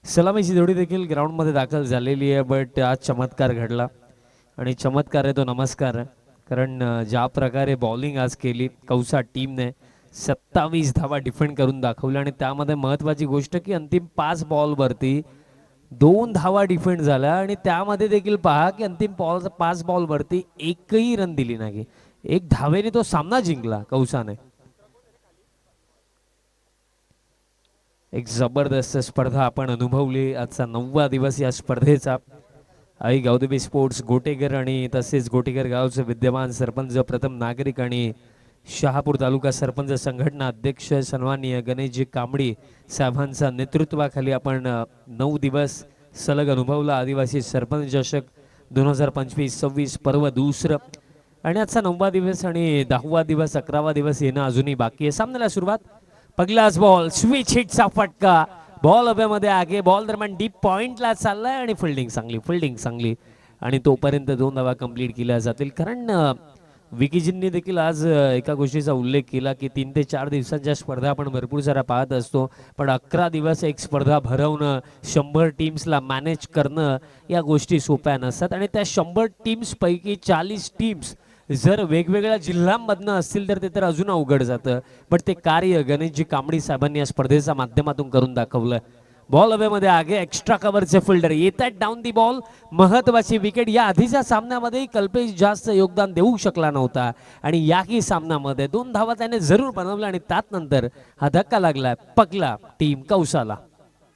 सलामीची जोडी देखील ग्राउंडमध्ये दाखल झालेली आहे, बट आज चमत्कार घडला आणि चमत्कार आहे तो नमस्कार आहे. कारण ज्या प्रकारे बॉलिंग आज केली कौसा टीमने 27 धावा डिफेंड करून दाखवल्या आणि त्यामध्ये महत्त्वाची गोष्ट की अंतिम 5 बॉलवरती 2 धावा डिफेंड झाल्या आणि त्यामध्ये देखील पहा की अंतिम 5 बॉलवरती एकही रन दिली नाही. एक धावेने तो सामना जिंकला कौसाने. एक जबरदस्त स्पर्धा आपण अनुभवली. आजचा 9वा दिवस या स्पर्धेचा. आई गावदेवी स्पोर्ट्स गोटेकर आणि तसेच गोटेकर गावचे विद्यमान सरपंच प्रथम नागरिक आणि शहापूर तालुका सरपंच संघटना अध्यक्ष सन्माननीय गणेशजी कांबडी साहेबांच्या नेतृत्वाखाली आपण 9 दिवस सलग अनुभवला आदिवासी सरपंच चषक 2025-26 पर्व दुसरं. आणि आजचा 9वा दिवस आणि 10वा दिवस 11वा दिवस येणं अजूनही बाकी आहे. सामन्याला सुरुवात. पहिलाच बॉल स्विच हिटचा फटका. बॉल हवेमध्ये आगे. बॉल दरम्यान डीप पॉइंटला चाललाय आणि फिल्डिंग चांगली आणि तोपर्यंत 2 धावा कंप्लीट केल्या जातील. कारण विकीजींनी देखील आज एका गोष्टीचा उल्लेख केला की 3 ते 4 दिवसांच्या स्पर्धा आपण भरपूर सारा पाहत असतो, पण 11 दिवस एक स्पर्धा भरवणं, 100 टीम्सला मॅनेज करणं या गोष्टी सोप्या नसतात. आणि त्या 100 टीम्सपैकी 40 टीम्स जर वेगवेगळ्या जिल्ह्यांमधनं असतील तर ते तर अजून अवघड जातं. पण ते कार्य गणेशजी कांबडी साहेबांनी या स्पर्धेच्या माध्यमातून करून दाखवलं. बॉल हवेमध्ये आगे. एक्स्ट्रा कव्हरचे फिल्डर येतात डाऊन दी बॉल. महत्वाची विकेट. या आधीच्या सामन्यामध्ये कल्पेश जास्त योगदान देऊ शकला नव्हता आणि याही सामन्यामध्ये 2 धावा त्याने जरूर बनवल्या आणि त्यानंतर हा धक्का लागला पकला टीम कौसाला.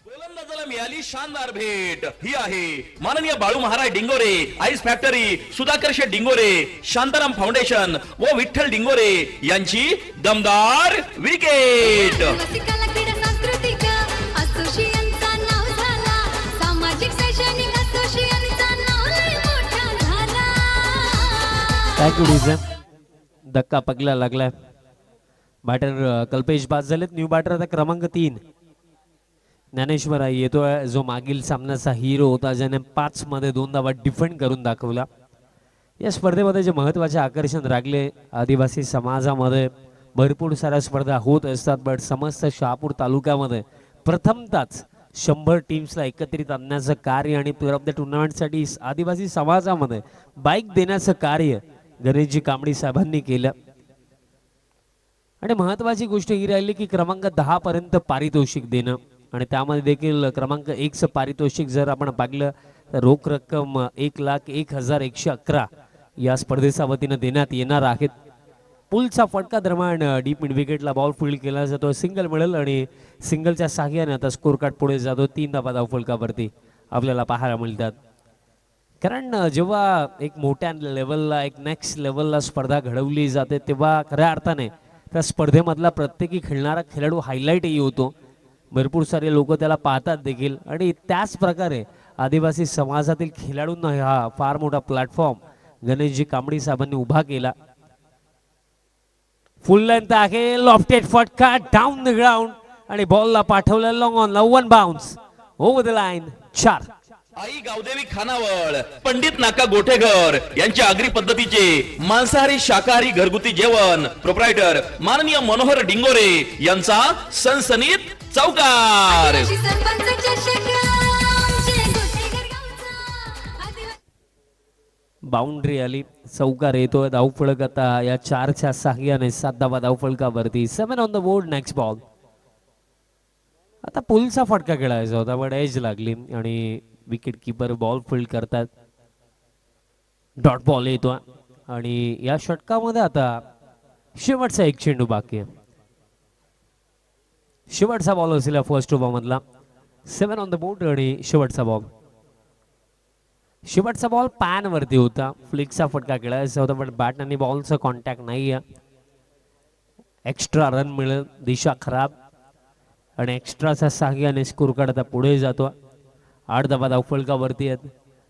गोलंदाजाला मिळाली शानदार भेट. ही आहे माननीय बाळू महाराज डिंगोरे, आईस फॅक्टरी, सुधाकर शेठ डिंगोरे, शांताराम फाउंडेशन व विठ्ठल डिंगोरे यांची दमदार विकेट. धक्का पकला लागलाय. बॅटर कल्पेश बाद झालेत. न्यू बॅटर आता क्रमांक 3 ज्ञानेश्वर आई येतोय, जो मागील सामन्याचा हिरो होता, ज्याने 5 मध्ये 2 धावा डिफेंड करून दाखवला. या स्पर्धेमध्ये जे महत्त्वाचे आकर्षण राखले, आदिवासी समाजामध्ये भरपूर साऱ्या स्पर्धा होत असतात, बट समस्त शहापूर तालुक्यामध्ये प्रथमतःच 100 टीम्सला एकत्रित आणण्याचं कार्य आणि प्लेअर ऑफ द टुर्नामेंटसाठी आदिवासी समाजामध्ये बाईक देण्याचं कार्य गणेशजी कांबडी साहेबांनी केलं. आणि महत्त्वाची गोष्ट ही राहिली की क्रमांक 10 पर्यंत पारितोषिक देणं आणि त्यामध्ये देखील क्रमांक 1चं पारितोषिक जर आपण पाहिलं तर रोख रक्कम 1,01,111 या स्पर्धेच्या वतीनं देण्यात येणार आहेत. पुलचा फटका दरम्यान डीप मिड विकेटला बॉल फील्ड केला जातो. सिंगल मिळेल आणि सिंगलच्या साहाय्याने आता स्कोर कार्ड पुढे जातो. 3 धावा धावफलकावरती आपल्याला पाहायला मिळतात. कारण जेव्हा एक मोठ्या लेवलला, एक नेक्स्ट लेवलला स्पर्धा घडवली जाते तेव्हा खऱ्या अर्थाने त्या स्पर्धेमधला प्रत्येकी खेळणारा खेळाडू हायलाईटही होतो. भरपूर सारे लोक त्याला पाहतात देखील आणि त्याच प्रकारे आदिवासी समाजातील खेळाडूंना हा फार मोठा प्लॅटफॉर्म गणेशजी कांबडी साहेबांनी उभा केला. फुल लेंथ आहे. लॉफ्टेड फटका डाऊन द ग्राउंड आणि बॉलला पाठवलं लॉंग ऑन ला. 1 bounce over the line. 4. Aai Gavdevi Khanaval, Pandit नाका गोठेकर यांच्या आगरी पद्धतीचे मांसाहारी शाकाहारी घरगुती जेवण प्रोप्रायटर माननीय मनोहर डिंगोरे यांचा सनसनीत चौकार. बाउंड्री आली. चौकार येतोय. धावफलक आता या 4च्या साहाय्याने 7 धावा धावफलकावरती. 7 on the board. Next ball. आता पुलचा फटका खेळायचा होता पण एज लागली आणि विकेट किपर बॉल फील्ड करतात. डॉट बॉल येतो आणि या षटकामध्ये आता शेवटचा एक चेंडू बाकी आहे. शेवटचा बॉल असेल या फर्स्ट ओव्हर मधला. 7 ऑन द बोर्ड आणि शेवटचा बॉल. शेवटचा बॉल पॅन वरती होता. फ्लिकचा फटका खेळायचा होता पण बॅट आणि बॉलचा कॉन्टॅक्ट नाही आहे. एक्स्ट्रा रन मिळेल. दिशा खराब आणि एक्स्ट्राच्या साहाय्याने स्कोर कार्ड आता पुढे जातो. 8 धावा धावफलकावरती आहेत.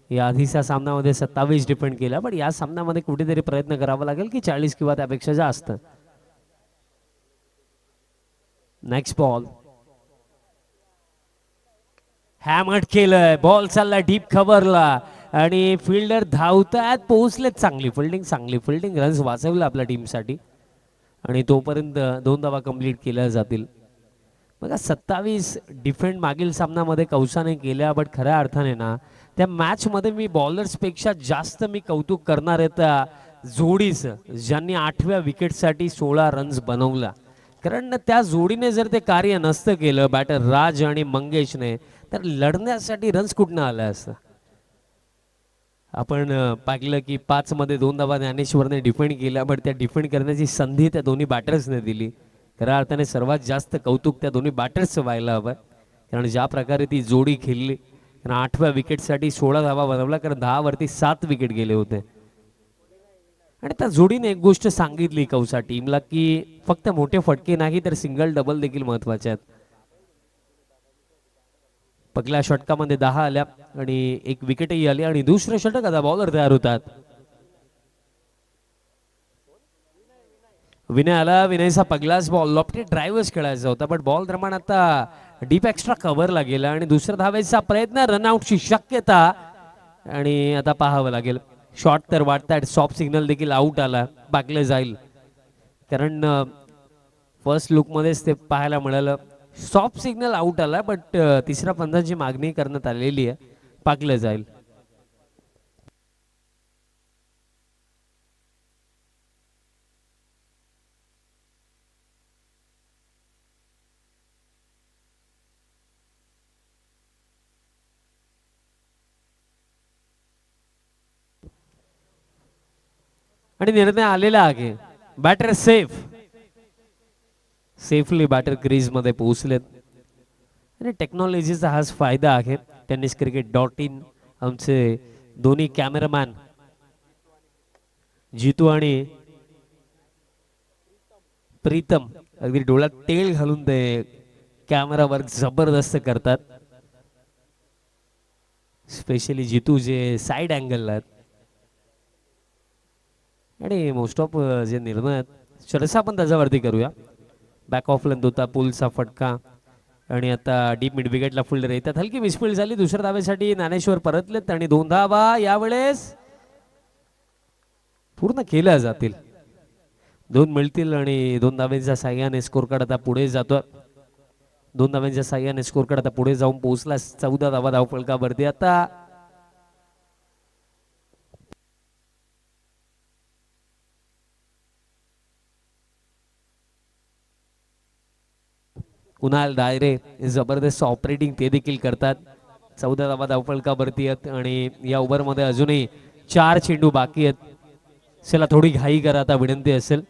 या आधीच्या सामन्यामध्ये 27 डिफेंड केला, पण या सामन्यामध्ये कुठेतरी प्रयत्न करावा लागेल की 40 किंवा त्यापेक्षा जास्त. Next ball. हॅमर्ड केलंय. बॉल चालला डीप कव्हरला आणि फिल्डर धावतात. पोहोचलेत. चांगली फिल्डिंग रन्स वाचवलं आपल्या टीमसाठी आणि तोपर्यंत 2 धावा कंप्लीट केल्या जातील. बघा 27 डिफेंड मागील सामन्यामध्ये कौसाने केल्या, बट खऱ्या अर्थाने ना त्या मॅच मध्ये मी बॉलर्स पेक्षा जास्त मी कौतुक करणार आहे त्या जोडीचं, ज्यांनी 8व्या विकेटसाठी 16 रन्स बनवला. कारण त्या जोडीने जर ते कार्य नसतं केलं बॅटर राज आणि मंगेशने, तर लढण्यासाठी रन्स कुठनं आला असतं. आपण पाहिलं की 5 मध्ये 2 धावा ज्ञानेश्वरने डिफेंड केल्या, बट त्या डिफेंड करण्याची संधी त्या दोन्ही बॅटर्सने दिली. खऱ्या अर्थाने सर्वात जास्त कौतुक त्या दोन्ही बॅटर्सचं व्हायला हवं, कारण ज्या प्रकारे ती जोडी खेळली. कारण 8व्या विकेटसाठी 16 धावा बनवला, कारण 10 वरती 7 विकेट गेले होते. आणि त्या जोडीने एक गोष्ट सांगितली कौसा टीमला की फक्त मोठे फटके नाही तर सिंगल डबल देखील महत्वाचे आहेत. पहिल्या षटकामध्ये 10 आल्या आणि एक विकेटही आली आणि दुसरं षटक आता बॉलर तयार होतात. विनय आला. विनयचा पहिलाच बॉल लॉफ्टेड ड्रायव्हर्स खेळायचा होता, बट बॉल दरम्यान आता डीप एक्स्ट्रा कव्हरला गेला आणि दुसऱ्या धावेचा प्रयत्न, रनआउटची शक्यता. आणि आता पाहावं लागेल, शॉट तर वाटतात, सॉफ्ट सिग्नल देखील आउट आला, पाकलं जाईल. कारण फर्स्ट लुक मध्येच ते पाहायला मिळालं, सॉफ्ट सिग्नल आउट आला, बट तिसऱ्या पंचाची मागणी करण्यात आलेली आहे, पाकलं जाईल. आणि निर्णय आलेला आहे, बॅटर सेफली बॅटर क्रीज मध्ये पोहोचलेत. आणि टेक्नॉलॉजीचा हाच फायदा आहे. tenniscricket.in आमचे दोन्ही कॅमेरामॅन जितू आणि प्रीतम अगदी डोळ्यात तेल घालून ते कॅमेरा वर्क जबरदस्त करतात. स्पेशली जितू जे साइड अँगलला आहेत. आणि मोस्ट ऑफ जे निर्णय आहेत चर्चा आपण त्याच्यावरती करूया. बॅक ऑफ लेंथ होता, पुलचा फटका आणि आता डीप मिड विकेटला फुल्डर येतात. हलकी मिसफील्ड झाली. दुसऱ्या धावेसाठी ज्ञानेश्वर परतलेत आणि 2 धावा यावेळेस पूर्ण केल्या जातील. 2 मिळतील आणि 2 धाव्यांच्या साह्याने स्कोर कार्ड आता पुढे जातो. 2 धाव्यांच्या साह्याने स्कोर कार्ड आता पुढे जाऊन पोहोचला. 14 धावा धावफलकावरती. आता कुणाल दायरे जबरदस्त ऑपरेटिंग ते देखील करतात. 14 धावा धावफलकावरती आहेत आणि या ओव्हरमध्ये अजूनही 4 चेंडू बाकी आहेत. चला थोडी घाई करा आता, विनंती असेल.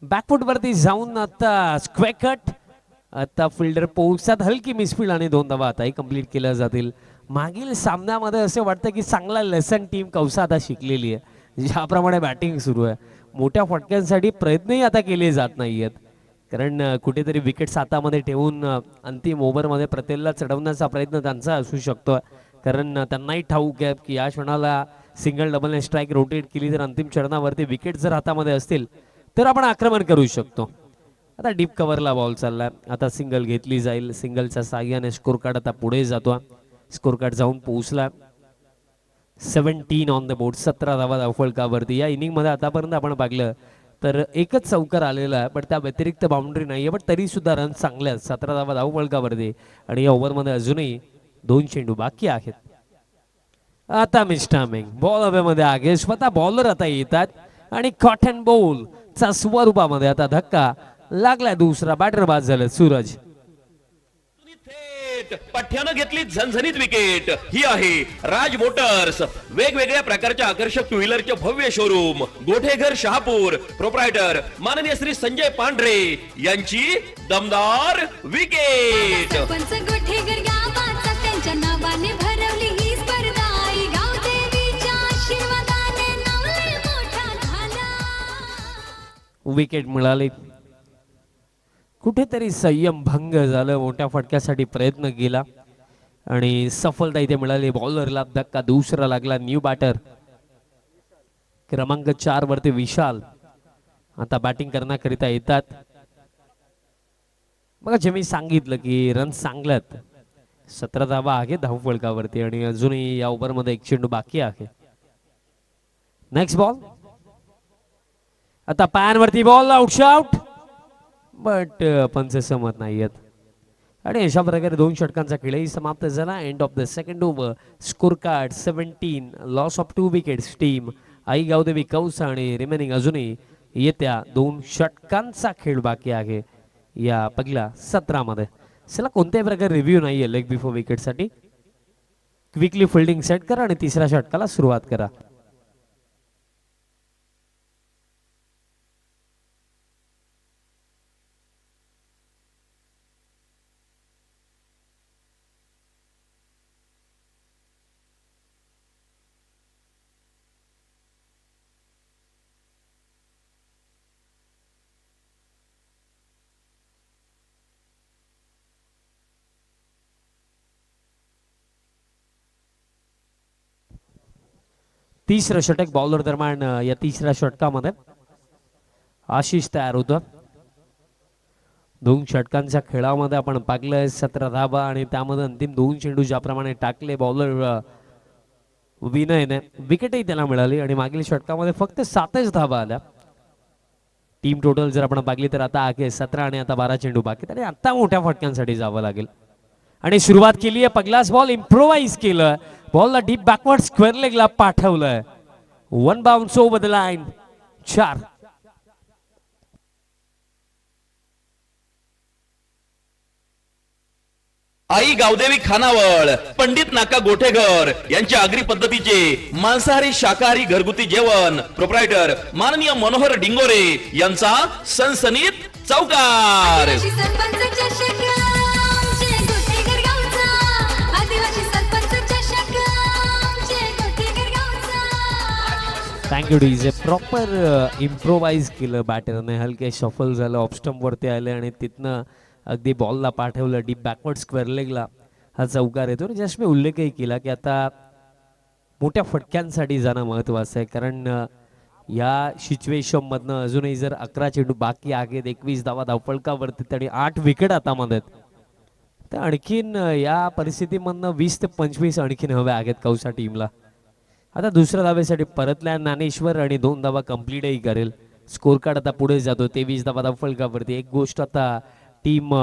बॅकफुट वरती जाऊन आता स्क्वेअर कट. आता फिल्डर पोहोचतात. हलकी मिसफील्ड आणि 2 धावा आताही कंप्लीट केल्या जातील. मागील सामन्यामध्ये असे वाटतं की चांगला लेसन टीम कौसा आता शिकलेली आहे. ज्याप्रमाणे बॅटिंग सुरू आहे, मोठ्या फटक्यांसाठी प्रयत्नही आता केले जात नाहीयेत. कारण कुठेतरी विकेट्स हातामध्ये ठेवून अंतिम ओव्हरमध्ये प्रत्येकाला चढवण्याचा प्रयत्न त्यांचा असू शकतो. कारण त्यांनाही ठाऊक आहे की या क्षणाला सिंगल डबल स्ट्राईक रोटेट केली तर अंतिम चरणावरती विकेट जर हातामध्ये असतील तर आपण आक्रमण करू शकतो. आता डीप कव्हरला बॉल चाललाय. आता सिंगल घेतली जाईल. सिंगलच्या साह्याने स्कोर कार्ड आता पुढे जातो. स्कोर कार्ड जाऊन पोहोचला. 17 ऑन द बोर्ड. 17 धावा धावफलकावरती. या इनिंग मध्ये आतापर्यंत आपण पाहिलं तर एकच चौकार आलेला आहे, पण त्या व्यतिरिक्त बाउंड्री नाहीये, पण तरी सुद्धा रन चांगले आहेत. 17 धावा धावफलकावरती आणि या ओव्हरमध्ये अजूनही 2 चेंडू बाकी आहेत. आता मिस्टामिंग बॉल हवेमध्ये आगे. स्वतः बॉलर आता येतात आणि कॉटन बॉल चा स्वरूपामध्ये आता धक्का लागलाय. दुसरा बॅटर बाद झालं सूरज. पठ्यानं घेतली झणझणीत विकेट. ही आहे राज मोटर्स, वेगवेगळ्या प्रकारच्या आकर्षक टू व्हीलरचे भव्य शोरूम, गोठेघर शहापूर. प्रोप्रायटर माननीय श्री संजय पांढरे यांची दमदार विकेट. सरपंच गोठेघर गावाचा त्यांच्या नावाने भरवली ही स्पर्धा. आई गावदेवीच्या आशीर्वादाने नाव लय मोठा झाला. विकेट मिळाली. कुठेतरी संयम भंग झालं. मोठ्या फटक्यासाठी प्रयत्न केला आणि सफलता इथे मिळाली. बॉलरला धक्का दुसरा लागला. न्यू बॅटर क्रमांक 4 वरती विशाल आता बॅटिंग करण्याकरिता येतात. बघा जे मी सांगितलं की रन चांगल्यात. 17 धावा आहे धावफलकावरती आणि अजूनही या ओव्हरमध्ये 1 चेंडू बाकी आहे. नेक्स्ट बॉल आता पायांवरती बॉल आउट बट पंच सहमत नाहीयेत आणि अशा प्रकारे 2 षटकांचा खेळही समाप्त झाला. End of the second over. Score card 17, loss of 2 wickets. Team Aai Gavdevi Kaus आणि रिमेनिंग अजूनही येत्या 2 षटकांचा खेळ बाकी आहे या पहिल्या सत्रामध्ये. चला कोणत्याही प्रकारे रिव्ह्यू नाहीये लेग बिफोर विकेटसाठी. क्विकली फिल्डिंग सेट करा आणि तिसऱ्या षटकाला सुरुवात करा. तिसरं षटक बॉलर दरम्यान या तिसऱ्या षटकामध्ये आशिष तयार होतं. 2 षटकांच्या खेळामध्ये आपण पाकलंय 17 धाबा आणि त्यामध्ये अंतिम 2 चेंडू ज्याप्रमाणे टाकले बॉलर विनयने विकेटही त्याला मिळाली आणि मागील षटकामध्ये फक्त 7च धाबा आल्या. टीम टोटल जर आपण पाहिली तर आता आहे 17 आणि आता 12 चेंडू बाकी आणि आता मोठ्या फटक्यांसाठी जावं लागेल. आणि सुरुवात केली आहे. पहिलाच बॉल इम्प्रोवाइज केलं. बॉलला डीप बॅकवर्ड स्क्वेअर लेगला पाठवलंय. 1 bounce over the line. 4. Aai Gavdevi Khanaval Pandit नाका गोठेकर यांच्या आगरी पद्धतीचे मांसाहारी शाकाहारी घरगुती जेवण प्रोप्रायटर माननीय मनोहर डिंगोरे यांचा सनसनीत चौकार. आदिवासी सरपंच चषक आमचे गोटेकर गावचा. आदिवासी सरपंच चषक आमचे गोटेकर गावचा. Thank you DJ. प्रॉपर इम्प्रोवाइज केलं बॅटरने. हलके शफल झालं. ऑफस्टंप वरती आले आणि तिथनं अगदी बॉलला पाठवलं डीप बॅकवर्ड स्क्वेअर लेगला. हा चौकार येतो. जस्ट मी उल्लेखही केला की आता मोठ्या फटक्यांसाठी जाणं महत्वाचं आहे कारण या सिच्युएशन मधनं अजूनही जर 11 चेंडू बाकी आहेत, 21 धावा धावफलकावरती आणि 8 विकेट हातामध्ये, तर आणखीन या परिस्थितीमधनं 20 ते 25 आणखीन हवे आहेत कौसा टीमला. आता दुसऱ्या धावेसाठी परतल्या ज्ञानेश्वर आणि 2 धावा कंप्लीटही करेल. स्कोर कार्ड आता पुढे जातो 23 धावा धावफलकावरती. एक गोष्ट आता टीम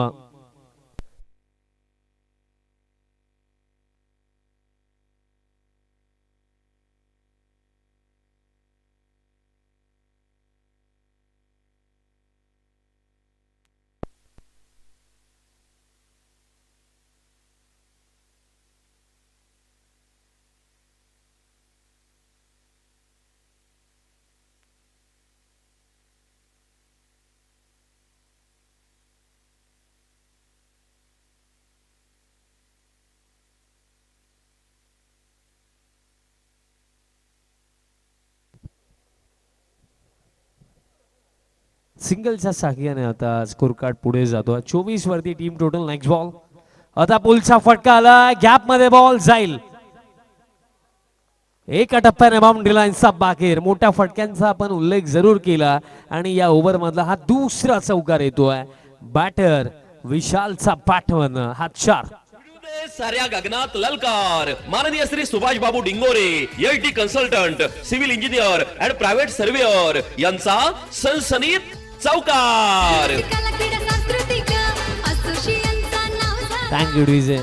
सिंगलच्या साह्याने आता स्कोर कार्ड पुढे जातो. 24 वरती टीम टोटल. Next ball. आता पुलचा फटका आला. गॅप मध्ये बॉल जाईल. एका टप्प्याने बाउंड्री लाईनचा बाहेर. मोठ्या फटक्यांचा आपण उल्लेख जरूर केला आणि या ओव्हर मधला हा दुसरा चौकार येतोय. बॅटर विशालचा पाठवण. हा 4. साऱ्या गगनात ललकार. माननीय Shri Subhash Babu Dingore LT consultant civil engineer and private surveyor यांचा सनसनीत चौकार. कला क्रीडा सांस्कृतिक असोसिएशनचा नाव झाला. Thank you DJ.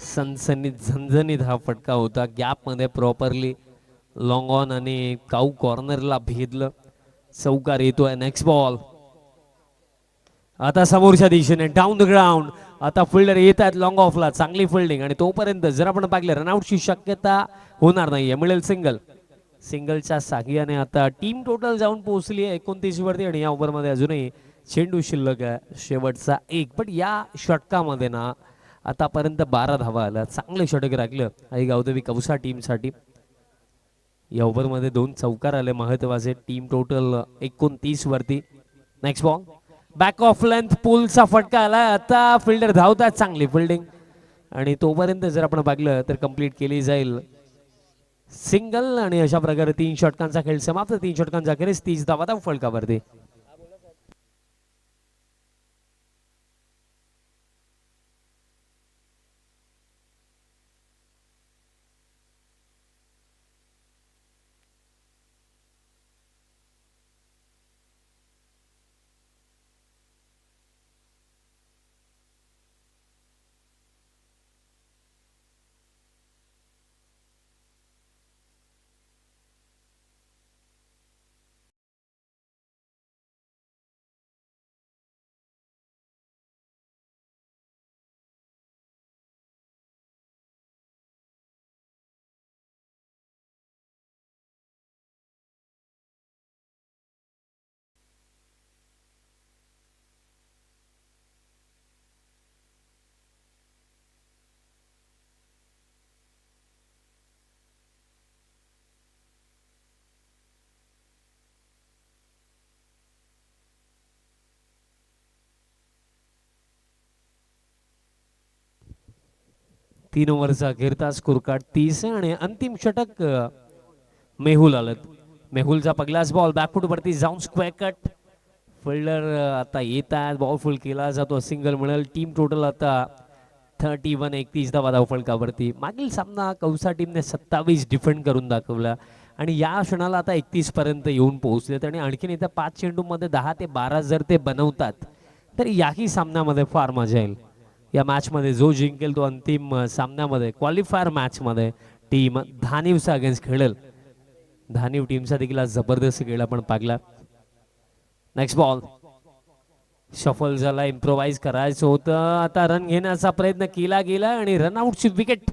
सनसनीत झणझणीत हा फटका होता. गॅप मध्ये प्रॉपरली लॉंग ऑन आणि काऊ कॉर्नरला भेदलं. चौकार येतोय. Next ball. आता समोरच्या दिशेने डाऊन द ग्राउंड. आता फिल्डर येत आहेत लॉंग ऑफला. चांगली फिल्डिंग आणि तोपर्यंत जर आपण पाहिलं रनआउटची शक्यता होणार नाहीये. मिळेल सिंगल. सिंगलच्या साह्याने आता टीम टोटल जाऊन पोहोचली आहे 29 वरती आणि या ओव्हर मध्ये अजूनही चेंडू शिल्लक आहे. शेवटचा 1. पण या षटकामध्ये ना आतापर्यंत 12 धावा आल्या. चांगलं षटक राखलं आई गावदेवी कौसा टीमसाठी. या ओव्हर मध्ये 2 चौकार आले महत्वाचे. टीम टोटल 29 वरती. Next ball. Back of length पुलचा फटका आला. आता फिल्डर धावतात. चांगली फिल्डिंग आणि तोपर्यंत जर आपण पाहिलं तर कंप्लीट केली जाईल सिंगल आणि अशा प्रकारे 3 षटकांचा खेळ समाप्त. 3 षटकांचा अखेरीस 30 धावा धावफलकावरती. 3 ओव्हरचा अखेरचा स्कोर कार्ड 30 आहे आणि अंतिम षटक मेहुल आलत. मेहुलचा पहिलाच बॉल बॅकफूट वरती जाऊन स्क्वेअर कट. फिल्डर आता येत आहेत, बॉल फुल केला जातो, सिंगल मिळेल. टीम टोटल आता 31-31 धावा धावफलकावरती. मागील सामना कौसा टीमने 27 डिफेंड करून दाखवला आणि या क्षणाला आता 31 पर्यंत येऊन पोहोचलेत आणि आणखीन येत्या 5 चेंडूमध्ये 10 ते 12 जर ते बनवतात तर याही सामन्यामध्ये फार मजा येईल. या मॅचमध्ये जो जिंकेल तो अंतिम सामन्यामध्ये क्वालिफायर मॅचमध्ये टीम धानिवचा अगेन्स्ट खेळेल. धानिव टीमचा देखील आज जबरदस्त खेळ आपण पाहिला. नेक्स्ट बॉल शफल झाला, इम्प्रोवाइज करायचं होतं. आता रन घेण्याचा प्रयत्न केला गेला आणि रनआउटची विकेट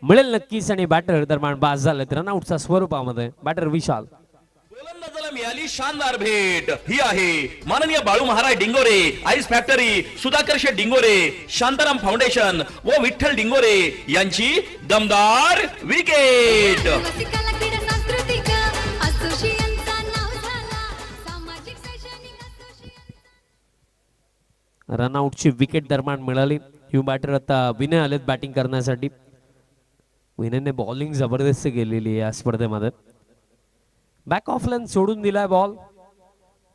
मिळेल नक्कीच आणि बॅटर दरम्यान बाद झालेत रनआउटच्या स्वरूपामध्ये. बॅटर विशाल. गोलंदाजाला मिळाली शानदार भेट ही आहे माननीय बाळू महाराज डिंगोरे, आईस फॅक्टरी, सुधाकर शेठ डिंगोरे, शांताराम फाउंडेशन व विठ्ठल डिंगोरे यांची दमदार विकेट. रसिकाला क्रीडा सांस्कृतिक असोसिएशनचा नाव झाला सामाजिक शैक्षणिक असोसिएशन. रनआउटची विकेट दरम्यान मिळाली. यू बॅटर आता विनय आलेत बॅटिंग करण्यासाठी. विनयने बॉलिंग जबरदस्त केलेली आहे या स्पर्धेमध्ये. बॅक ऑफ लाईन सोडून दिलाय बॉल,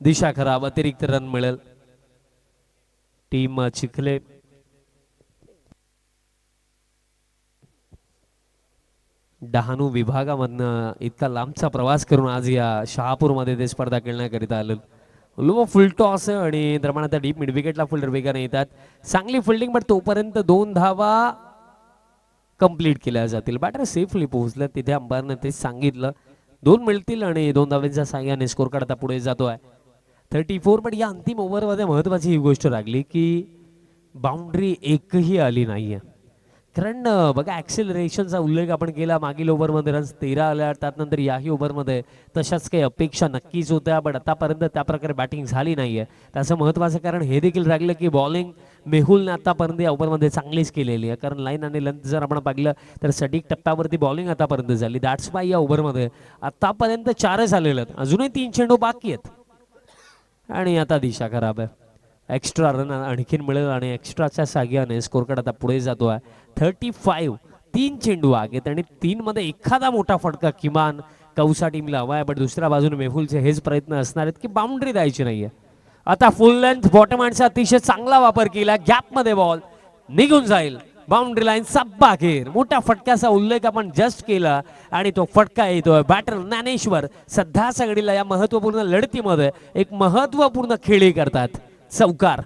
दिशा खराब, अतिरिक्त रन मिळेल. टीम चिखले डहाणू विभागामधनं इतका लांबचा प्रवास करून आज या शहापूरमध्ये ते स्पर्धा खेळण्याकरिता आले. लो फुल टॉस आणि दरम्यान आता डीप मिड विकेटला फिल्डर वेगाने येतात. चांगली फिल्डिंग बट तोपर्यंत 2 धावा कंप्लीट केल्या जातील. बॅटर सेफली पोहोचलं तिथे अंपायरने तेच सांगितलं 2 मिळतील आणि 2 धावांच्या साह्याने स्कोर कार्ड आता पुढे जातो आहे 34. पण या अंतिम ओव्हरमध्ये महत्वाची ही गोष्ट लागली की बाउंड्री एकही आली नाहीये. कारण बघा ॲक्सेलरेशनचा उल्लेख आपण केला. मागील ओव्हरमध्ये रन्स 13 आल्या, त्यानंतर याही ओव्हरमध्ये तशाच काही अपेक्षा नक्कीच होत्या, पण आतापर्यंत त्या प्रकारे बॅटिंग झाली नाहीये. त्याचं महत्त्वाचं कारण हे देखील राहिलं की बॉलिंग मेहुलने आतापर्यंत या ओव्हरमध्ये चांगलीच केलेली आहे. कारण लाईन आणि लेंथ जर आपण पाहिलं तर सटीक टप्प्यावरती बॉलिंग आतापर्यंत झाली. दॅट्स वाय या ओव्हरमध्ये आतापर्यंत 4च आलेले आहेत, अजूनही 3 चेंडू बाकी आहेत आणि आता दिशा खराब आहे. एक्स्ट्रा रन आणखीन मिळेल आणि एक्स्ट्राच्या साह्याने स्कोर कार्ड आता पुढे जातो आहे 35. 3 चेंडू आहेत आणि 3 मध्ये एखादा मोठा फटका किमान कौसा टीमला हवा आहे. पण दुसऱ्या बाजूने मेहुलचे हेच प्रयत्न असणार आहेत की बाउंड्री द्यायची नाहीये. आता फुल लेंथ बॉटम हँडचा अतिशय चांगला वापर केला, गॅप मध्ये बॉल निघून जाईल बाउंड्री लाईन बाहेर. मोठ्या फटक्याचा उल्लेख आपण जस्ट केला आणि तो फटका येतोय. बॅटर ज्ञानेश्वर सध्या सगळीला या महत्वपूर्ण लढतीमध्ये एक महत्वपूर्ण खेळी करतात. चौकार.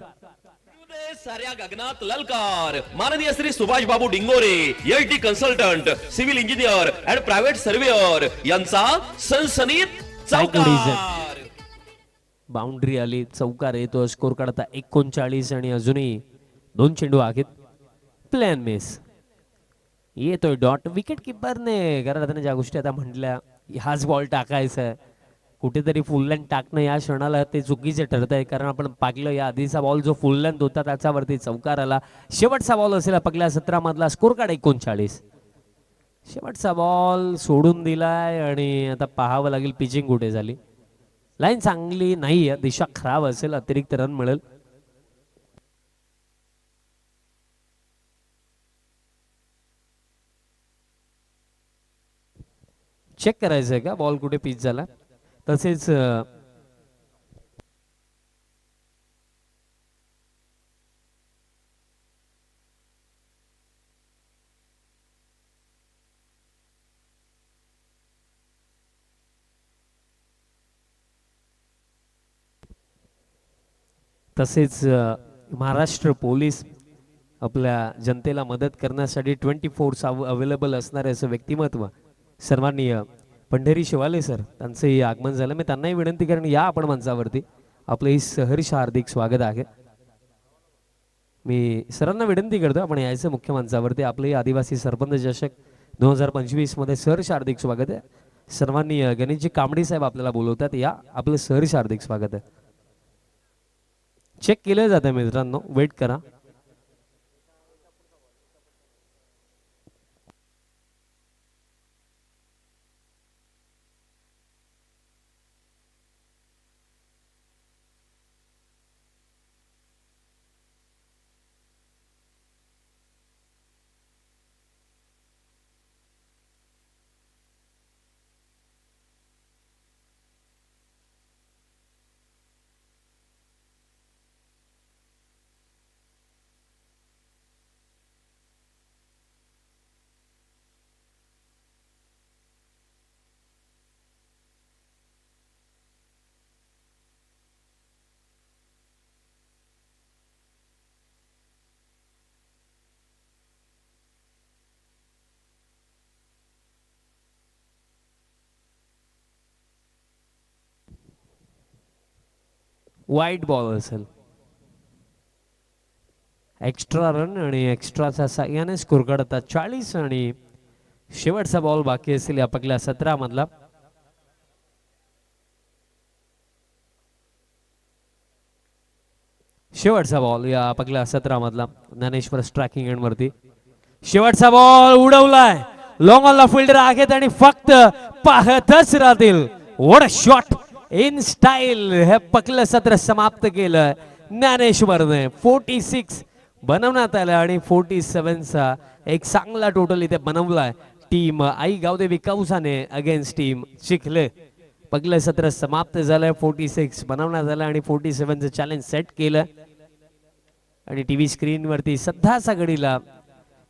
साऱ्या गगनात ललकार माननीय Shri Subhash Babu Dingore, H D consultant, civil engineer and private surveyor यांचा सनसनीत चौकार. बाउंड्री आली, चौकार येतो. स्कोर कार्ड आता 39 आणि अजूनही 2 चेंडू आहेत. प्लॅन मिस येतोय डॉट. विकेट किपरने कारण ज्या गोष्टी आता म्हटल्या हाच बॉल टाकायचा आहे, कुठेतरी फुल लेंथ टाकणं या क्षणाला ते चुकीचे ठरत आहे. कारण आपण पाहिलं या आधीचा बॉल जो फुल लेंथ होता त्याच्यावरती चौकार आला. शेवटचा बॉल असेल पहिल्या 17 मधला. Score card 39. शेवटचा बॉल सोडून दिलाय आणि आता पाहावं लागेल पिचिंग कुठे झाली. लाईन चांगली नाही आहे, दिशा खराब असेल, अतिरिक्त रन मिळेल. चेक करायचं आहे का बॉल कुठे पिच झाला. तसेच महाराष्ट्र पोलीस आपल्या जनतेला मदत करण्यासाठी 24 अवेलेबल असणारे असं व्यक्तिमत्व सन्माननीय पंढरी शिवाले सर त्यांचंही आगमन झालं. मी त्यांनाही विनंती करेन या आपण मंचावरती. आपलं ही सहर्ष हार्दिक स्वागत आहे. मी सरांना विनंती करतो आपण यायचं मुख्य मंचावरती. आपले आदिवासी सरपंच चषक 2025 मध्ये सहर्ष हार्दिक स्वागत आहे. सन्माननीय गणेशजी कांबडी साहेब आपल्याला बोलवतात. या आपलं सहर्ष हार्दिक स्वागत आहे. चेक केलं जातं मित्रांनो, वेट करा. वाईट बॉल असेल. एक्स्ट्रा रन आणि एक्स्ट्राच्या साह्याने स्कोर काढतात 40 आणि शेवटचा बॉल बाकी असेल या आपल्या 17 मधला. शेवटचा बॉल या आपल्या 17 मधला. ज्ञानेश्वर स्ट्रायकिंग एंड वरती शेवटचा बॉल उडवलाय. लॉंग ऑन ला फिल्डर आहेत आणि फक्त पाहतच राहतील. What a shot in style. हे पकलं सत्र समाप्त केलं ज्ञानेश्वरने. 46 बनवण्यात आलं आणि 47चा एक चांगला टोटल इथे बनवलाय team Aai Gavdevi कौसाने against team Chikhale. पहिलं सत्र समाप्त झालं. 46 बनवण्यात आलं आणि 47चं चॅलेंज सेट केलं. आणि टीव्ही स्क्रीन वरती सध्याच्या घडीला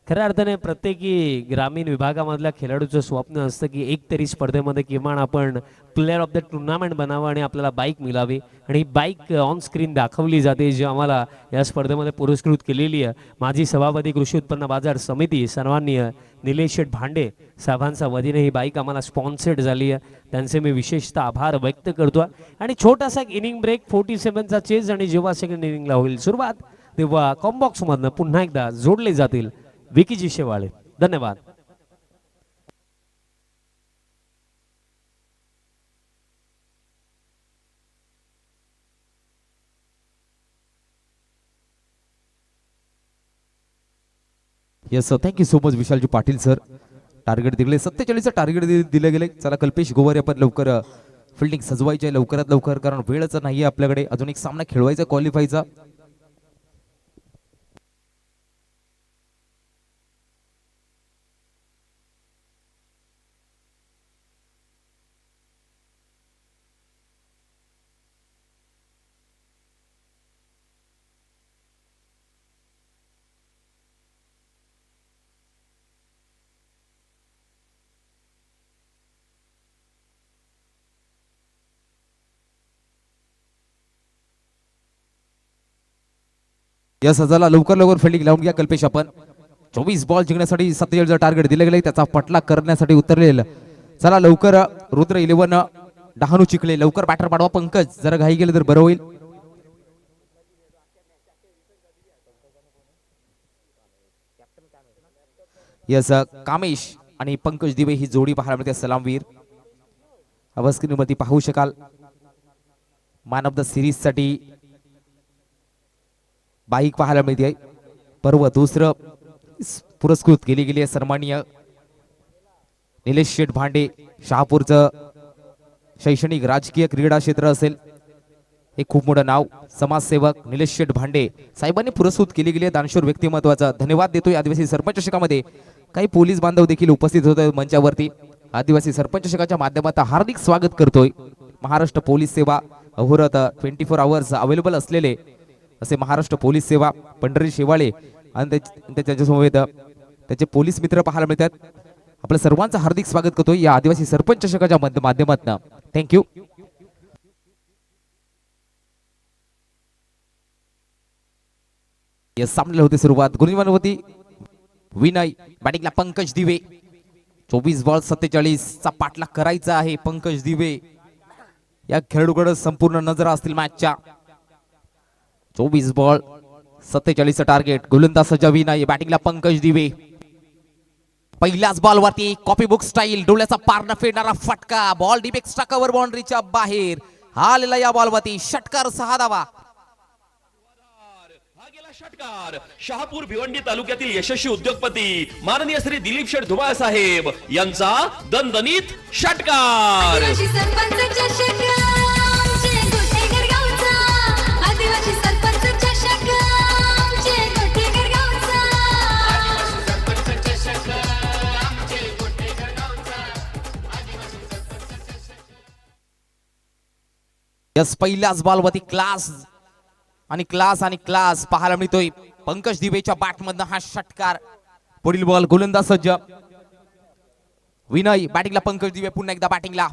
खऱ्या अर्थाने प्रत्येकी ग्रामीण विभागामधल्या खेळाडूचं स्वप्न असतं की एक तरी स्पर्धेमध्ये किमान आपण प्लेअर ऑफ द टुर्नामेंट बनावं आणि आपल्याला बाईक मिळावी. आणि बाईक ऑन स्क्रीन दाखवली जाते जी आम्हाला या स्पर्धेमध्ये पुरस्कृत केलेली आहे. माजी सभापती कृषी उत्पन्न बाजार समिती सन्माननीय निलेश शेठ भांडे साहेबांच्या वतीने ही बाईक आम्हाला स्पॉन्सर्ड झाली आहे. त्यांचे मी विशेषतः आभार व्यक्त करतो. आणि छोटासा एक इनिंग ब्रेक 47चा चेज आणि जेव्हा सेकंड इनिंगला होईल सुरुवात तेव्हा कॉम्बॉक्स मधनं पुन्हा एकदा जोडले जातील विकीजी शेवाळे. धन्यवाद. येस थँक्यू सो मच विशालजी पाटील सर. टार्गेट दिले 47चं टार्गेट दिले गेले. चला कल्पेश गोवारे आपण लवकर फिल्डिंग सजवायची आहे लवकरात लवकर कारण वेळच नाहीये आपल्याकडे. अजून एक सामना खेळवायचा क्वालिफायचा. या सजाला लवकर लवकर फिल्डिंग लावून घ्या कल्पेश आपण. 24 बॉल जिंकण्यासाठी 47चं टार्गेट दिले गेले त्याचा पटला करण्यासाठी उतरलेलं. चला लवकर रुद्र 11 डहाणू चिखले लवकर बॅटर पाडवा. पंकज जरा घाई गेले तर बरं होईल. यस कामेश आणि पंकज दिवे ही जोडी पाहायला मिळते. सलामवीर अवस्थेवरती पाहू शकाल. मॅन ऑफ द सिरीज साठी बाईक पाहायला मिळते. पर्व दुसरं पुरस्कृत केली गेली आहे सन्माननीय निलेश शेठ भांडे. शहापूरचं शैक्षणिक राजकीय क्रीडा क्षेत्र असेल हे खूप मोठं नाव. समाजसेवक निलेश शेठ भांडे साहेबांनी पुरस्कृत केली गेली आहे दानशूर व्यक्तिमत्वाचा धन्यवाद देतोय. आदिवासी सरपंच चषकामध्ये काही पोलीस बांधव देखील उपस्थित होते मंचावरती. आदिवासी सरपंच चषकाच्या माध्यमातून हार्दिक स्वागत करतोय. महाराष्ट्र पोलीस सेवा अहोरात्र 24 आवर्स अवेलेबल असलेले असे महाराष्ट्र पोलीस सेवा पंढरी शेवाळे आणि त्याच्यासमवेत त्याचे पोलीस मित्र पाहायला मिळतात. आपल्या सर्वांचं हार्दिक स्वागत करतोय या आदिवासी सरपंच चषकाच्या माध्यमातून. थँक्यू. या सामन्याला होते सुरुवात. गुरुजीवनवती विनय बॅटिंगला पंकज दिवे. 24 बॉल 47चा पाठला करायचा आहे पंकज दिवे. या खेळाडूकडे संपूर्ण नजरा असतील मॅचच्या. 24 बॉल 47चं टार्गेट. गोलंदाज सज्ज विनय बॅटिंगला पंकज दिवे. पहिल्याच बॉल वरती कॉपी बुक स्टाईल डोळ्याचा पारणा फेडणारा फटका. बॉल डीप एक्स्ट्रा कव्हर बाउंड्रीच्या बाहेर. हा आलेला या बॉल वरती षटकार 6 धावा. षटकार शहापूर भिवंडी तालुक्यातील यशस्वी उद्योगपती माननीय श्री दिलीप शेठ धुमाळ साहेब यांचा दणदणीत षटकार. आदिवासी सरपंच चषक आमचे गोटेकर गावचा. आदिवासी सरपंच चषक आमचे गोटेकर गावचा. आदिवासी सरपंच चषक आमचे गोटेकर गावचा. आदिवासी सरपंच चषक. यस पहिल्याच बॉल वरती क्लास आणि क्लास पाहायला मिळतोय. पंकज दिवेच्या बॅट मधनं हा षटकार. पुढील बॉल गोलंदाज सज्ज विनय बॅटिंगला पंकज दिवे. पुन्हा एकदा बॅटिंगला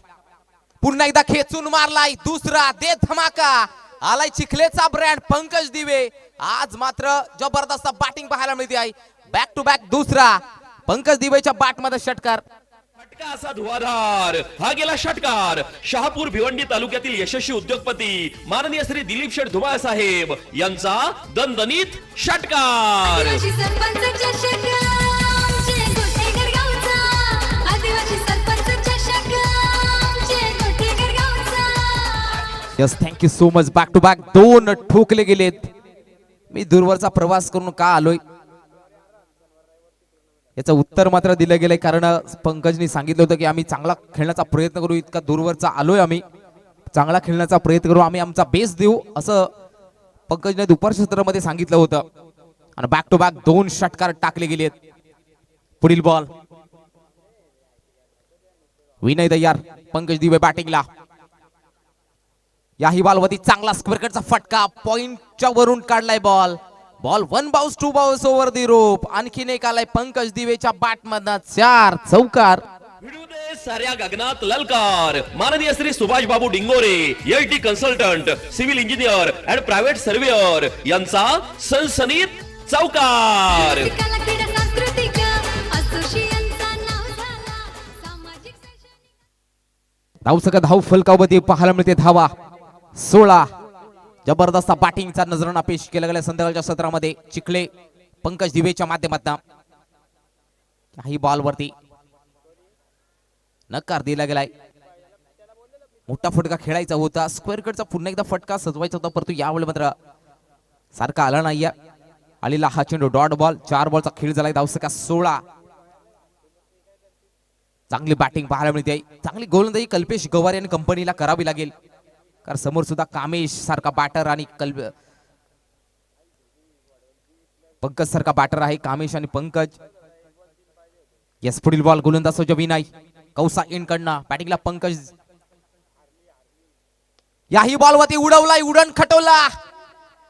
पुन्हा एकदा खेचून मारलाय. दुसरा दे धमाका. आलाय चिखलेचा ब्रँड पंकज दिवे. आज मात्र जबरदस्त बॅटिंग पाहायला मिळते आहे. बॅक टू बॅक दुसरा पंकज दिवेच्या बॅट मध्ये षटकार. असा धुवाधार हा गेला षटकार. शहापूर भिवंडी तालुक्यातील यशस्वी उद्योगपती माननीय श्री दिलीप शेठ धुमाळ साहेब यांचा दणदणीत षटकार. आदिवासी सरपंच चषक आमचे गोटेकर गावचा. आदिवासी सरपंच चषक आमचे गोटेकर गावचा. Yes thank you so much. Back to back 2 ठोकले गेलेत. मी दूरवरचा प्रवास करून का आलोय याचं उत्तर मात्र दिलं गेलंय, कारण पंकजनी सांगितलं होतं की आम्ही चांगला खेळण्याचा प्रयत्न करू. इतका दूरवरचा आलोय, आम्ही चांगला खेळण्याचा प्रयत्न करू, आम्ही आमचा बेस देऊ असं पंकजने दुपारच्या सत्रामध्ये सांगितलं होतं. आणि बॅक टू बॅक 2 षटकार टाकले गेलेत. पुढील बॉल विनय तयार. पंकज दिवे बॅटिंगला. याही बॉलवरती चांगला स्क्वेअर कटचा फटका. पॉइंटच्या वरून काढलाय ball. Ball 1 bounce 2 bounce over the rope. आणखीन एक आलाय पंकज दिवेच्या बॅट मधनं. 4 चौकार. भिडू दे साऱ्या गगनात ललकार. माननीय Shri Subhash Babu Dingore LT consultant civil engineer and private surveyor यांचा सनसनीत चौकार. कला क्रीडा सांस्कृतिक असोसिएशनचा नाव झाला. सामाजिक शैक्षणिक धावसका धाव फलकावरती पाहायला मिळते. धावा 16. जबरदस्त बॅटिंगचा नजराणा पेश केला गेला संध्याकाळच्या सत्रामध्ये. चिखले पंकज दिवेच्या माध्यमातून काही बॉलवरती नकार दिला गेलाय. मोठा फटका खेळायचा होता. स्क्वेअर कटचा पुन्हा एकदा फटका सजवायचा होता, परंतु यावेळी मात्र सारखा आला नाही. आलेला हा चेंडू डॉट बॉल. 4 बॉलचा खेळ झालाय. धावसका 16. चांगली बॅटिंग पाहायला मिळते. चांगली गोलंदाजी कल्पेश गवारी आणि कंपनीला करावी लागेल, कारण समोर सुद्धा कामेश सारखा बॅटर आणि पंकज सारखा बॅटर आहे. कामेश आणि पंकज. यस पुढील बॉल गोलंदाज विनय कौसा इन कडनं. बॅटिंगला पंकज. याही बॉलवरती उडवलाय. उडण खटवला.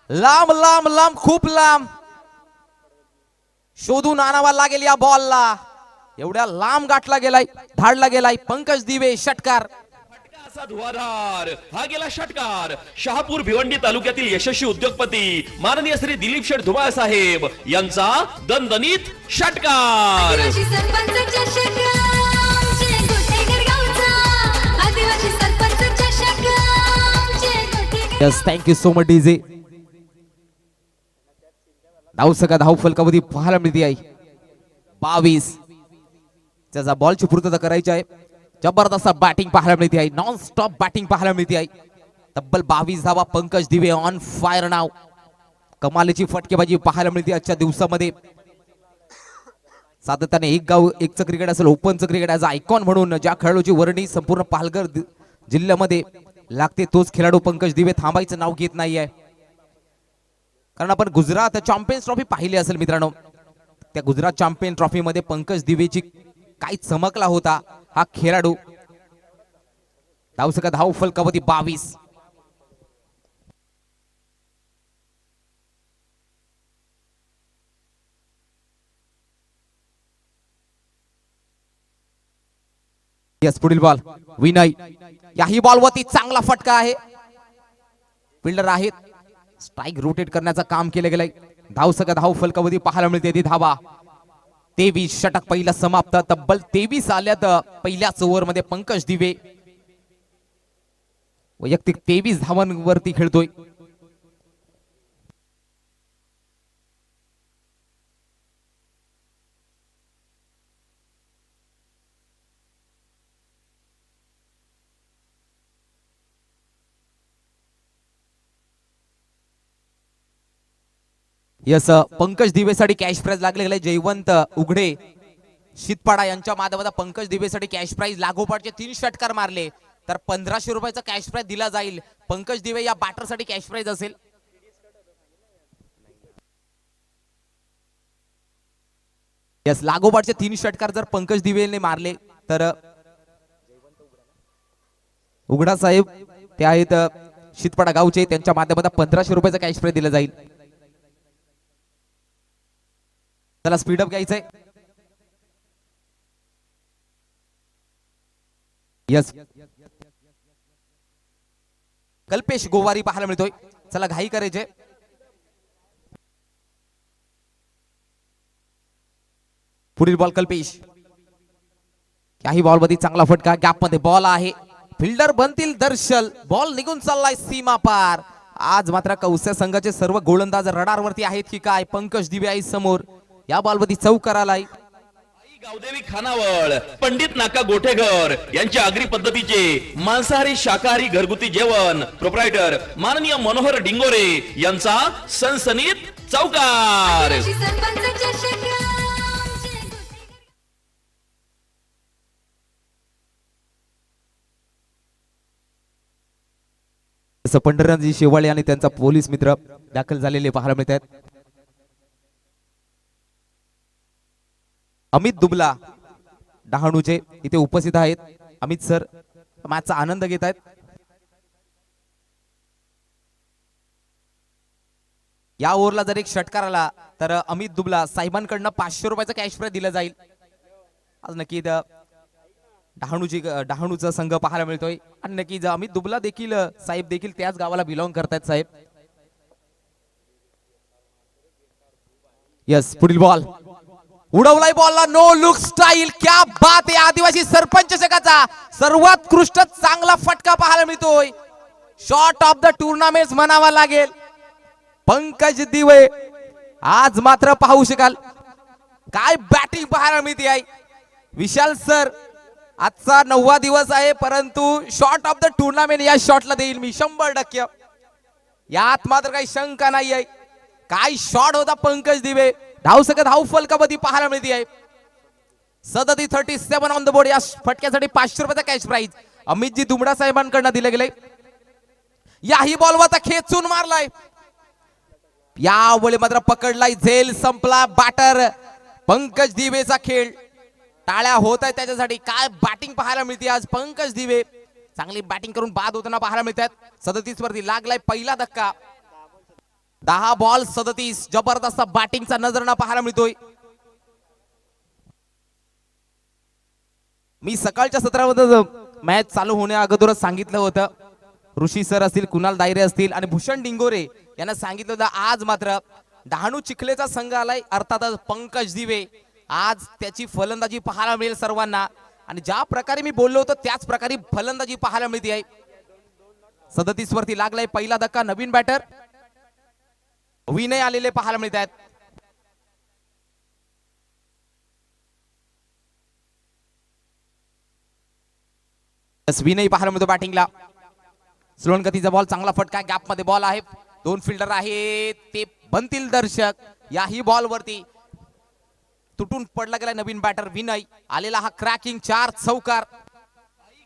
लांब लांब लांब खूप लांब शोधून आणावा लागेल या बॉलला. एवढ्या लांब गाठला गेलाय, धाडला गेलाय. पंकज दिवे षटकार. असा धुवाधार हा गेला षटकार. शहापूर भिवंडी तालुक्यातील यशस्वी उद्योगपती माननीय श्री दिलीप शेठ धुमाळ साहेब यांचा दणदणीत षटकार. आदिवासी सरपंच चषक आमचे गोटेकर गावचा. आदिवासी सरपंच चषक आमचे Gotekar. Yes thank you so much DJ. धावसका धाव फलकावरती पाहायला मिळते आहे 22. त्याचा बॉलची पूर्तता करायची आहे. जबरदस्त बॅटिंग पाहायला मिळते आहे. नॉन स्टॉप बॅटिंग पाहायला मिळते आहे. तब्बल 22 धावा. पंकज दिवे ऑन फायर नाव. कमालीची फटकेबाजी पाहायला मिळते आजच्या दिवसामध्ये. सातत्याने एक गाव एकचं क्रिकेट असेल, ओपनचं क्रिकेट ॲज आयकॉन म्हणून ज्या खेळाडूची वर्णी संपूर्ण पालघर जिल्ह्यामध्ये लागते, तोच खेळाडू पंकज दिवे थांबायचं नाव घेत नाहीये. कारण आपण गुजरात चॅम्पियन्स ट्रॉफी पाहिली असेल मित्रांनो. त्या गुजरात चॅम्पियन ट्रॉफी मध्ये पंकज दिवेची काय चमकला होता हा खेळाडू. धावसका धाव फलकावरती 22. यस पुढील बॉल विनय. याही बॉलवरती चांगला फटका आहे. फिल्डर आहेत. स्ट्राइक रोटेट करण्याचं काम केलं गेलंय. धावसका धाव फलकावरती पाहायला मिळते ती धावा. 23 षटक पहिला समाप्त. तब्बल 23 आल्यात पहिल्याच ओव्हर मध्ये. पंकज दिवे वैयक्तिक 23 धावांवरती खेळतोय. यस पंकज दिवेसाठी कॅश प्राइज लागले गेले. जयवंत उघडे शीतपाडा यांच्या माध्यमातून पंकज दिवेसाठी कॅश प्राइज लागोपाठचे 3 षटकार मारले तर 1500 रुपयाचा कॅश प्राइज दिला जाईल. पंकज दिवे या बॅटरसाठी कॅश प्राइज असेल. यस लागोपाठचे 3 षटकार जर पंकज दिवेने मारले तर उघडा साहेब ते आहेत शीतपाडा गावचे, त्यांच्या माध्यमातून 1500 रुपयाचा कॅश प्राइज दिला जाईल. चला स्पीडअप घ्यायचंय. यस कल्पेश गोवारी पाहायला मिळतोय. चला घाई करायचे. पुढील बॉल कल्पेश. काही बॉल मध्ये चांगला फटका, गॅप मध्ये बॉल आहे, फिल्डर बनतील दर्शल, बॉल निघून चाललाय सीमा पार. आज मात्र कौशा संघाचे सर्व गोलंदाज रडारवरती आहेत की काय. पंकज दिवे आहे समोर, या बॉल मध्ये चौकार आलाय. गावदेवी खानावळ पंडित नाका गोठेघर यांच्या आगरी पद्धतीचे मांसाहारी शाकाहारी घरगुती जेवण प्रोप्रायटर माननीय मनोहर डिंगोरे यांचा सनसनीत चौकार. आदिवासी सरपंच चषक आमचे गोटेकर. पंढररावजी शेवाळे आणि त्यांचा पोलीस मित्र दाखल झालेले पाहायला मिळत आहेत. अमित दुबला डहाणूचे इथे उपस्थित आहेत. अमित सर मॅचचा आनंद घेत आहेत. या ओव्हरला जर एक षटकार आला तर अमित दुबला साहेबांकडनं 500 रुपयाचा कॅश प्राइज दिला जाईल. आज नक्की डहाणूचा संघ पाहायला मिळतोय आणि नक्की अमित दुबला देखील साहेब देखील त्याच गावाला बिलॉंग करतायत साहेब. यस, पुढील बॉल उडवलाय, बॉलला नो लुक स्टाईल. क्या बात आहे. आदिवासी सरपंच चषकाचा सर्वात कृष्ट चांगला फटका पाहायला मिळतोय. शॉट ऑफ द टुर्नामेंट म्हणावा लागेल. पंकज दिवे आज मात्र पाहू शकाल काय बॅटिंग पाहायला मिळते आहे. विशाल सर आजचा 9वा दिवस आहे, परंतु शॉट ऑफ द टुर्नामेंट या शॉटला देईल मी 100%. यात मात्र काही शंका नाही आहे. काय शॉट होता पंकज दिवे. धाव फलकामध्ये पाहायला मिळते आहे. 37 ऑन द बोर्ड. या फटक्यासाठी 500 रुपयाचा कॅश प्राइज अमितजी दुमडा साहेबांकडून दिले गेले. याही बॉलवर खेचून मारलाय. यावेळी मात्र पकडलाय, झेल संपला. बॅटर पंकज दिवेचा खेळ. टाळ्या होत आहेत त्याच्यासाठी. काय बॅटिंग पाहायला मिळते आज. पंकज दिवे चांगली बॅटिंग करून बाद होताना पाहायला मिळतात. 37 वरती लागलाय पहिला धक्का. 10 बॉल 37. जबरदस्त बॅटिंगचा नजराणा पाहायला मिळतोय. मी सकाळच्या सत्रामध्ये मॅच चालू होण्या अगोदरच सांगितलं होतं, ऋषी सर असतील, कुणाल दायरे असतील आणि भूषण डिंगोरे यांना सांगितलं होतं, आज मात्र डहाणू चिखलेचा संघ आलाय. अर्थातच पंकज दिवे आज त्याची फलंदाजी पाहायला मिळेल सर्वांना. आणि ज्या प्रकारे मी बोललो होतो त्याच प्रकारे फलंदाजी पाहायला मिळते आहे. 37 वरती लागलाय पहिला धक्का. नवीन बॅटर विनय आलेले पाहायला मिळत आहेत. विनय पाहायला मिळतो बॅटिंगला. स्लोन गतीचा बॉल, चांगला फटका, गॅप मध्ये बॉल आहे. 2 फिल्डर आहेत, ते बनतील दर्शक. याही बॉल वरती तुटून पडला गेला नवीन बॅटर विनय. आलेला हा क्रॅकिंग 4 चौकार.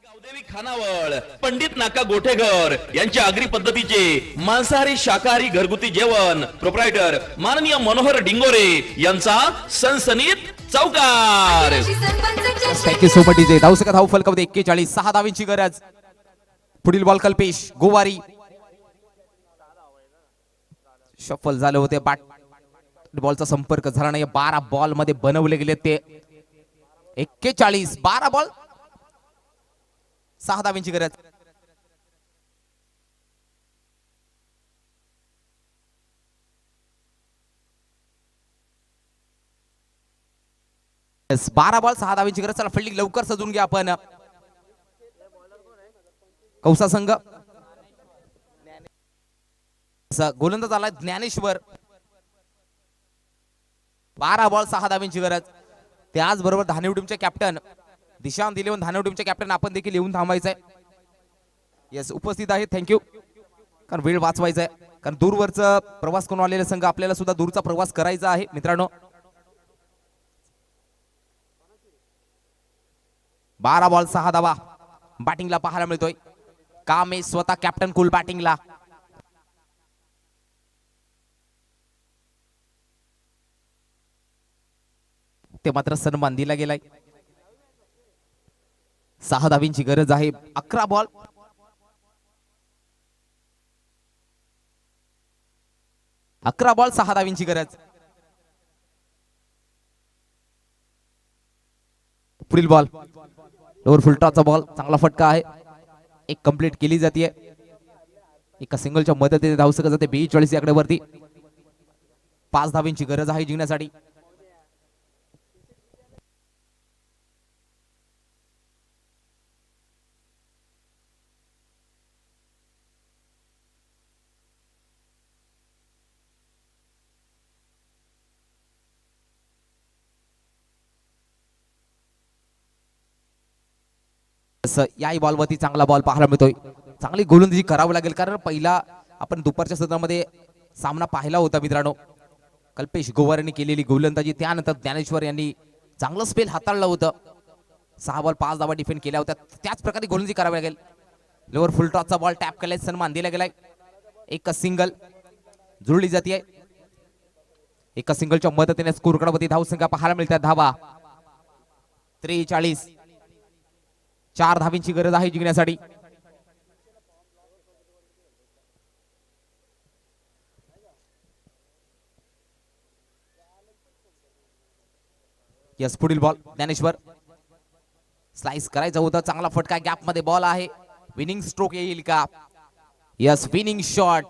गावदेवी खानावळ पंडित नाका गोठेघर यांच्या आगरी पद्धतीचे मांसाहारी शाकाहारी घरगुती जेवण प्रोप्रायटर माननीय मनोहर डिंगोरे यांचा सनसनीत चौकार. आदिवासी सरपंच चषक थँक्यू सो मच डीजे. धाव फलकामध्ये 41. 6 धावांची गरज. पुढील बॉल कल्पेश गोवारी. शफल झाले होते. बॉलचा संपर्क झाला नाही. 12 बॉल मध्ये बनवले गेले ते 41. 12 बॉल 6 धावांची गरज. Yes, 12 बॉल 6 धावांची गरज. चला फिल्डिंग लवकर सजून घ्या आपण. कौसा संघ गोलंदाज आला ज्ञानेश्वर. 12 बॉल 6 धावांची गरज. त्याचबरोबर धानेव टीमचे कॅप्टन दिशांत दिलेवन, धानेव टीमचे कॅप्टन आपण देखील येऊन थांबायचंय. येस, उपस्थित आहे. थँक्यू. कारण वेळ वाचवायचा आहे, कारण दूरवरचा प्रवास करून आलेले संघ आपल्याला सुद्धा दूरचा प्रवास करायचा आहे मित्रांनो. 12 बॉल 6 धावा बॅटिंगला पाहायला मिळतोय. काम आहे स्वतः कॅप्टन कुल बॅटिंगला. ते मात्र सन्मान दिला गेलाय. 6 धावींची गरज आहे. 11 बॉल 6 धावींची गरज. पुढील बॉल लोअर फुलटॉचा बॉल, चांगला फटका आहे. एक कंप्लीट केली जाते. एका सिंगलच्या मदतीने धावसक जाते 42 याकडे वरती. 5 धावींची गरज आहे जिंकण्यासाठी. याही बॉलवरती चांगला बॉल पाहायला मिळतोय. चांगली गोलंदाजी करावी लागेल कारण पहिला आपण दुपारच्या सत्रामध्ये सामना पाहिला होता मित्रांनो. कल्पेश गोवार यांनी केलेली गोलंदाजी, त्यानंतर ज्ञानेश्वर यांनी चांगलं स्पेल हाताळलं होतं. 6 बॉल 5 धावा डिफेंड केल्या होत्या. त्याच प्रकारे गोलंदाजी करावी लागेल. लोअर फुल टॉसचा बॉल टॅप केलाय, सन्मान दिला गेलाय. एक सिंगल जुळली जाते. एका सिंगलच्या मदतीने स्कोरकडावरती धावसंख्या पाहायला मिळतात. धावा 43. 4 धावींची गरज आहे जिंकण्यासाठी. यस, पुढील बॉल ज्ञानेश्वर स्लाइस करायचा होता. चांगला फटका, गॅप मध्ये बॉल आहे. विनिंग स्ट्रोक येईल का? Yes, winning shot.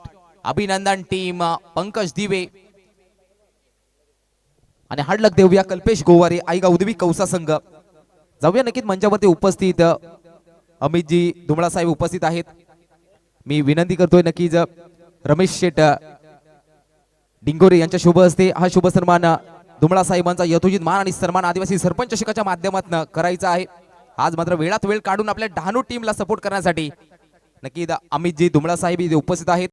अभिनंदन टीम. पंकज दिवे आणि हार्ड लक देऊया कल्पेश गोवारे, आईगाव उदवी कौसा संघ. जाऊया नक्कीच मंचावरती उपस्थित अमितजी धुमळा साहेब उपस्थित आहेत. मी विनंती करतोय नक्कीच रमेश शेट डिंगोरे यांच्या शुभ हस्ते हा शुभ सन्मान धुमळा साहेबांचा यथोचित मान आणि सन्मान आदिवासी सरपंच शिकाच्या माध्यमातून करायचा आहे. आज मात्र वेळात वेळ काढून आपल्या डहाणू टीमला सपोर्ट करण्यासाठी नक्की अमितजी धुमळा साहेब इथे उपस्थित आहेत.